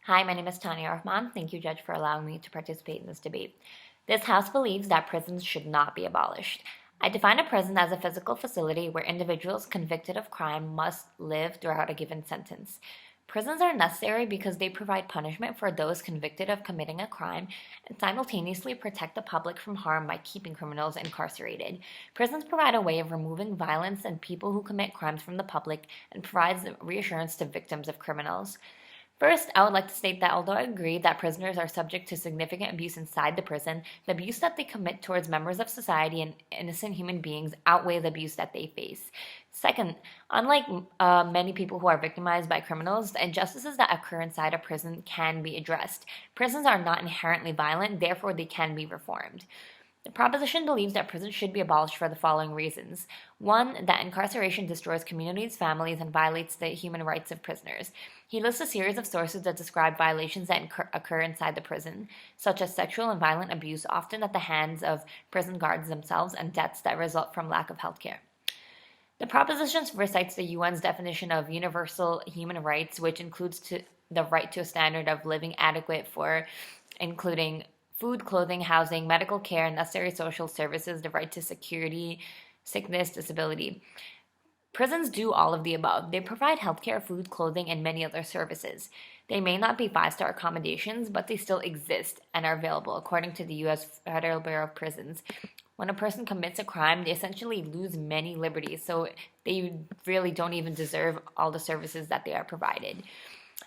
Hi, my name is Tanya Rahman. Thank you, Judge, for allowing me to participate in this debate. This House believes that prisons should not be abolished. I define a prison as a physical facility where individuals convicted of crime must live throughout a given sentence. Prisons are necessary because they provide punishment for those convicted of committing a crime and simultaneously protect the public from harm by keeping criminals incarcerated. Prisons provide a way of removing violence and people who commit crimes from the public and provides reassurance to victims of criminals. First, I would like to state that although I agree that prisoners are subject to significant abuse inside the prison, the abuse that they commit towards members of society and innocent human beings outweigh the abuse that they face. Second, unlike many people who are victimized by criminals, the injustices that occur inside a prison can be addressed. Prisons are not inherently violent, therefore they can be reformed. The proposition believes that prisons should be abolished for the following reasons. One, that incarceration destroys communities, families, and violates the human rights of prisoners. He lists a series of sources that describe violations that occur inside the prison, such as sexual and violent abuse, often at the hands of prison guards themselves, and deaths that result from lack of health care. The proposition recites the UN's definition of universal human rights, which includes the right to a standard of living adequate for including food, clothing, housing, medical care, necessary social services, the right to security, sickness, disability. Prisons do all of the above. They provide healthcare, food, clothing, and many other services. They may not be five-star accommodations, but they still exist and are available, according to the U.S. Federal Bureau of Prisons. When a person commits a crime, they essentially lose many liberties, so they really don't even deserve all the services that they are provided.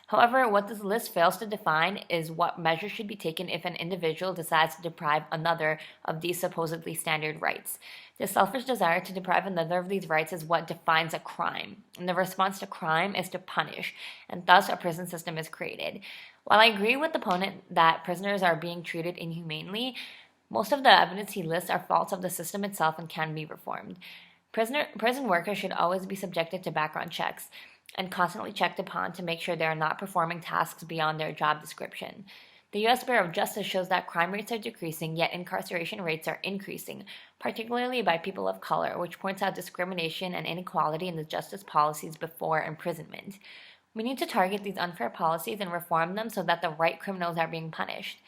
However, what this list fails to define is what measures should be taken if an individual decides to deprive another of these supposedly standard rights. The selfish desire to deprive another of these rights is what defines a crime, and the response to crime is to punish, and thus a prison system is created. While I agree with the opponent that prisoners are being treated inhumanely, most of the evidence he lists are faults of the system itself and can be reformed. Prison workers should always be subjected to background checks and constantly checked upon to make sure they are not performing tasks beyond their job description. The U.S. Bureau of Justice shows that crime rates are decreasing, yet incarceration rates are increasing, particularly by people of color, which points out discrimination and inequality in the justice policies before imprisonment. We need to target these unfair policies and reform them so that the right criminals are being punished.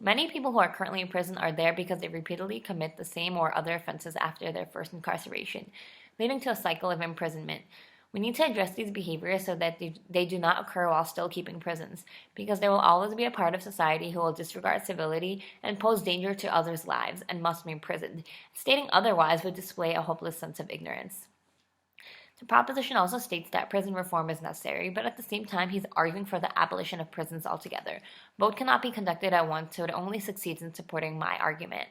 Many people who are currently in prison are there because they repeatedly commit the same or other offenses after their first incarceration, leading to a cycle of imprisonment. We need to address these behaviors so that they do not occur while still keeping prisons, because there will always be a part of society who will disregard civility and pose danger to others' lives and must be imprisoned. Stating otherwise would display a hopeless sense of ignorance. The proposition also states that prison reform is necessary, but at the same time, he's arguing for the abolition of prisons altogether. Both cannot be conducted at once, so it only succeeds in supporting my argument.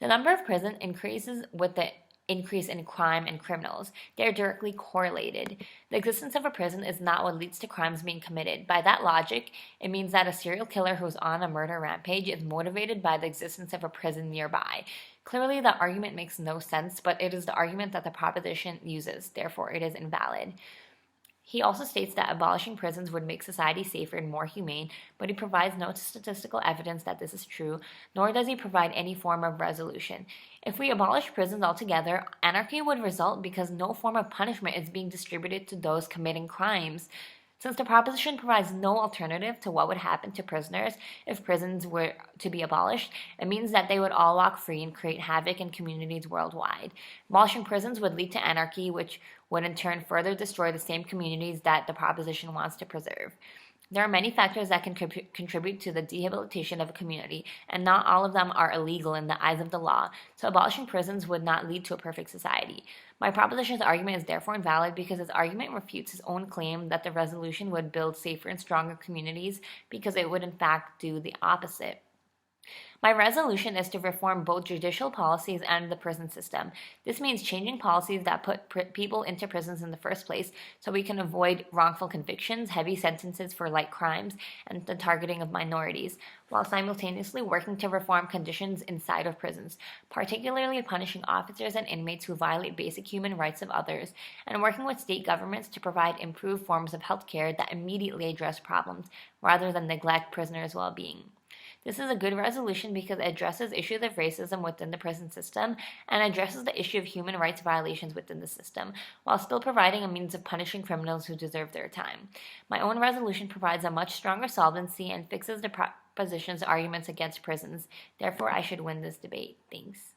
The number of prisons increases with the increase in crime and criminals. They are directly correlated. The existence of a prison is not what leads to crimes being committed. By that logic, it means that a serial killer who's on a murder rampage is motivated by the existence of a prison nearby. Clearly, the argument makes no sense, but it is the argument that the proposition uses. Therefore, it is invalid. He also states that abolishing prisons would make society safer and more humane, but he provides no statistical evidence that this is true, nor does he provide any form of resolution. If we abolish prisons altogether, anarchy would result because no form of punishment is being distributed to those committing crimes. Since the proposition provides no alternative to what would happen to prisoners if prisons were to be abolished, it means that they would all walk free and create havoc in communities worldwide. Abolishing prisons would lead to anarchy, which would in turn further destroy the same communities that the proposition wants to preserve. There are many factors that can contribute to the rehabilitation of a community, and not all of them are illegal in the eyes of the law, so abolishing prisons would not lead to a perfect society. My proposition's argument is therefore invalid because its argument refutes his own claim that the resolution would build safer and stronger communities, because it would in fact do the opposite. My resolution is to reform both judicial policies and the prison system. This means changing policies that put people into prisons in the first place so we can avoid wrongful convictions, heavy sentences for light crimes, and the targeting of minorities, while simultaneously working to reform conditions inside of prisons, particularly punishing officers and inmates who violate basic human rights of others, and working with state governments to provide improved forms of health care that immediately address problems rather than neglect prisoners' well-being. This is a good resolution because it addresses issues of racism within the prison system and addresses the issue of human rights violations within the system, while still providing a means of punishing criminals who deserve their time. My own resolution provides a much stronger solvency and fixes the proposition's arguments against prisons. Therefore, I should win this debate. Thanks.